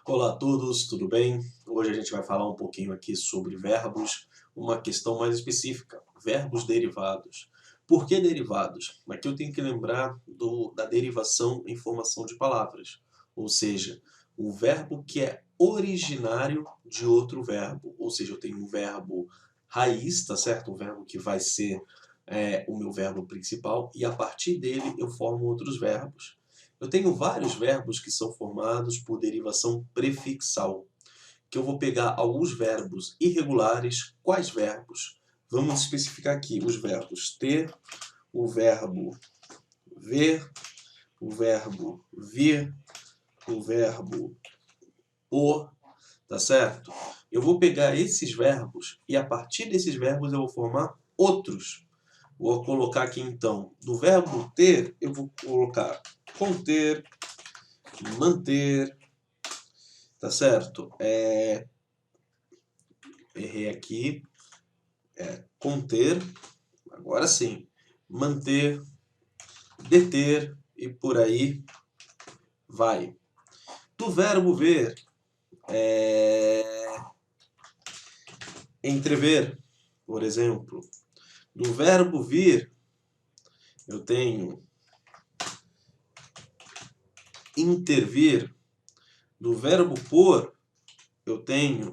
Olá a todos, tudo bem? Hoje a gente vai falar um pouquinho aqui sobre verbos, uma questão mais específica, verbos derivados. Por que derivados? Aqui eu tenho que lembrar da derivação em formação de palavras, ou seja, o verbo que é originário de outro verbo, ou seja, eu tenho um verbo raiz, tá certo? Um verbo que vai ser o meu verbo principal e a partir dele eu formo outros verbos. Eu tenho vários verbos que são formados por derivação prefixal, que eu vou pegar alguns verbos irregulares. Quais verbos? Vamos especificar aqui os verbos ter, o verbo ver, o verbo vir, o verbo por, tá certo? Eu vou pegar esses verbos e a partir desses verbos eu vou formar outros. Vou colocar aqui então, do verbo ter, eu vou colocar conter, manter, tá certo? Errei aqui. Conter, agora sim. Manter, deter e por aí vai. Do verbo ver, entrever, por exemplo. Do verbo vir, eu tenho intervir. Do verbo pôr, eu tenho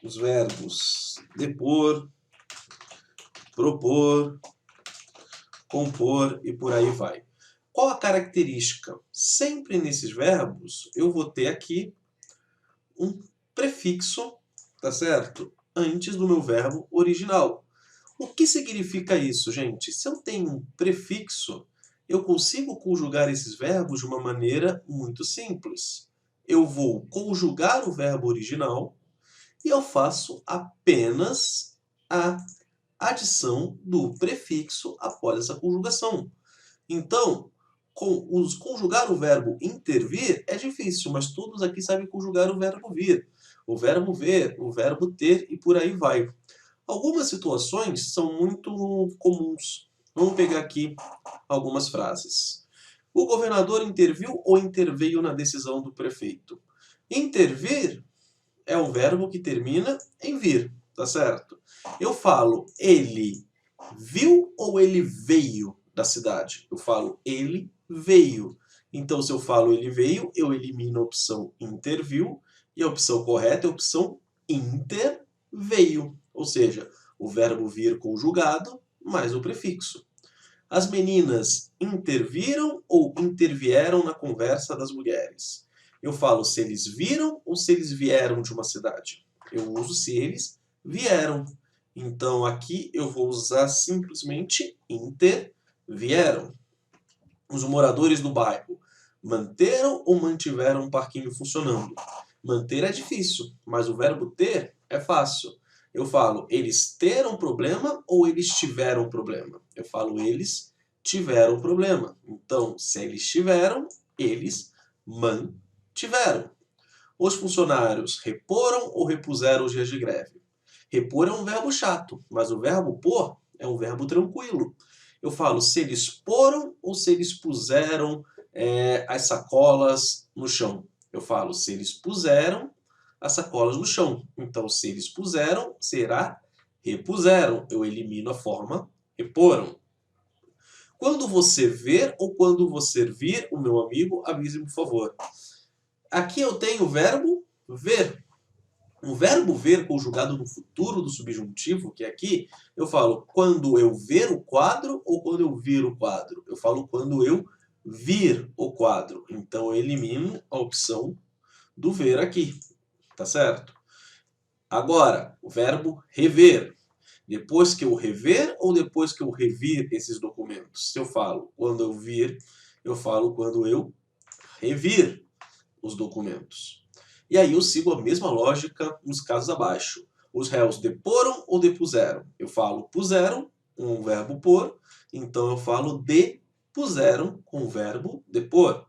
os verbos depor, propor, compor e por aí vai. Qual a característica? Sempre nesses verbos eu vou ter aqui um prefixo, tá certo? Antes do meu verbo original. O que significa isso, gente? Se eu tenho um prefixo, eu consigo conjugar esses verbos de uma maneira muito simples. Eu vou conjugar o verbo original e eu faço apenas a adição do prefixo após essa conjugação. Então, conjugar o verbo intervir é difícil, mas todos aqui sabem conjugar o verbo vir, o verbo ver, o verbo ter e por aí vai. Algumas situações são muito comuns. Vamos pegar aqui algumas frases. O governador interviu ou interveio na decisão do prefeito? Intervir é um verbo que termina em vir, tá certo? Eu falo ele viu ou ele veio da cidade? Eu falo ele veio. Então, se eu falo ele veio, eu elimino a opção interviu e a opção correta é a opção interveio. Ou seja, o verbo vir conjugado mais o prefixo. As meninas interviram ou intervieram na conversa das mulheres? Eu falo se eles viram ou se eles vieram de uma cidade. Eu uso se eles vieram. Então aqui eu vou usar simplesmente intervieram. Os moradores do bairro manteram ou mantiveram um parquinho funcionando? Manter é difícil, mas o verbo ter é fácil. Eu falo eles teram problema ou eles tiveram problema? Eu falo eles tiveram problema. Então, se eles tiveram, eles mantiveram. Os funcionários reporam ou repuseram os dias de greve? Repor é um verbo chato, mas o verbo pôr é um verbo tranquilo. Eu falo se eles poram ou se eles puseram as sacolas no chão. Eu falo se eles puseram as sacolas no chão. Então, se eles puseram, será repuseram. Eu elimino a forma reporam. Quando você ver ou quando você vir o meu amigo, avise-me, por favor. Aqui eu tenho o verbo ver. O verbo ver conjugado no futuro do subjuntivo, que é aqui, eu falo quando eu ver o quadro ou quando eu vir o quadro. Eu falo quando eu vir o quadro. Então eu elimino a opção do ver aqui, tá certo? Agora, o verbo rever. Depois que eu rever ou depois que eu revir esses documentos? Se eu falo quando eu vir, eu falo quando eu revir os documentos. E aí eu sigo a mesma lógica nos casos abaixo. Os réus deporam ou depuseram? Eu falo puseram, com o verbo pôr, então eu falo depuseram com o verbo depor.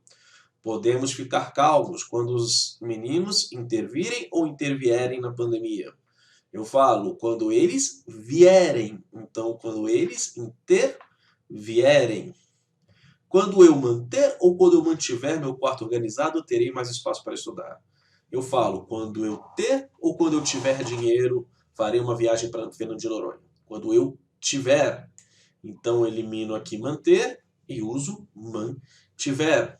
Podemos ficar calmos quando os meninos intervirem ou intervierem na pandemia. Eu falo quando eles vierem, então quando eles intervierem. Quando eu manter ou quando eu mantiver meu quarto organizado, terei mais espaço para estudar. Eu falo, quando eu ter ou quando eu tiver dinheiro, farei uma viagem para Fernando de Noronha. Quando eu tiver, então elimino aqui manter e uso mantiver.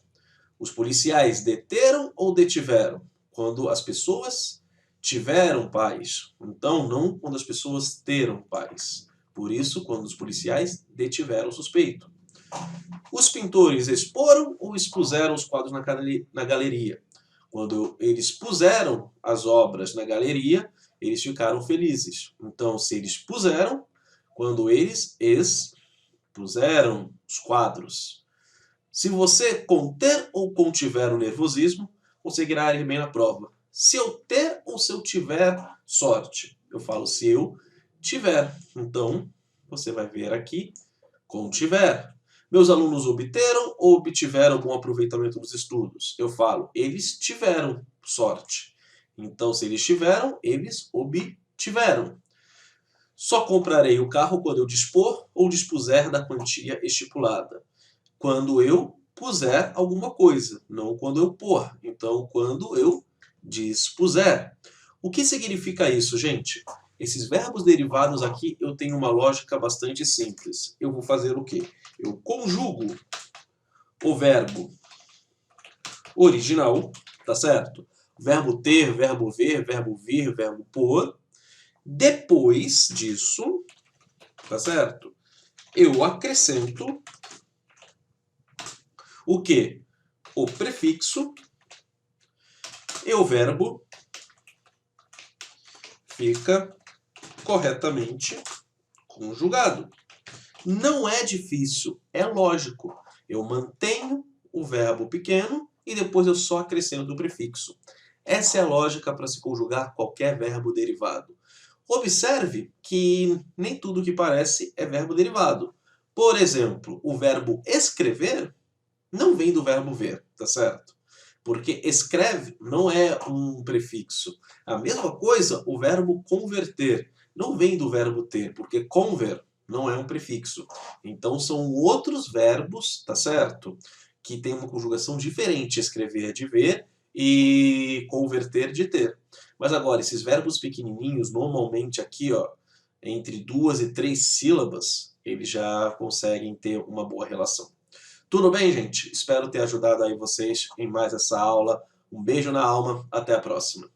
Os policiais deteram ou detiveram? Quando as pessoas tiveram paz. Então, não quando as pessoas teram paz. Por isso, quando os policiais detiveram o suspeito. Os pintores exporam ou expuseram os quadros na galeria? Quando eles puseram as obras na galeria, eles ficaram felizes. Então, se eles puseram, quando eles expuseram os quadros. Se você conter ou contiver o nervosismo, conseguirá ir bem na prova. Se eu ter ou se eu tiver sorte. Eu falo se eu tiver. Então, você vai ver aqui, contiver. Meus alunos obteram ou obtiveram bom aproveitamento nos estudos? Eu falo, eles tiveram sorte. Então, se eles tiveram, eles obtiveram. Só comprarei o carro quando eu dispor ou dispuser da quantia estipulada. Quando eu puser alguma coisa, não quando eu pôr. Então, quando eu dispuser. O que significa isso, gente? Esses verbos derivados aqui, eu tenho uma lógica bastante simples. Eu vou fazer o quê? Eu conjugo o verbo original, tá certo? Verbo ter, verbo ver, verbo vir, verbo pôr. Depois disso, tá certo? Eu acrescento o quê? O prefixo e o verbo fica corretamente conjugado. Não é difícil, é lógico. Eu mantenho o verbo pequeno e depois eu só acrescento o prefixo. Essa é a lógica para se conjugar qualquer verbo derivado. Observe que nem tudo que parece é verbo derivado. Por exemplo, o verbo escrever não vem do verbo ver, tá certo? Porque escreve não é um prefixo. A mesma coisa, o verbo converter não vem do verbo ter, porque conver não é um prefixo. Então são outros verbos, tá certo? Que tem uma conjugação diferente, escrever de ver e converter de ter. Mas agora, esses verbos pequenininhos, normalmente aqui, ó, entre 2 e 3 sílabas, eles já conseguem ter uma boa relação. Tudo bem, gente? Espero ter ajudado aí vocês em mais essa aula. Um beijo na alma, até a próxima.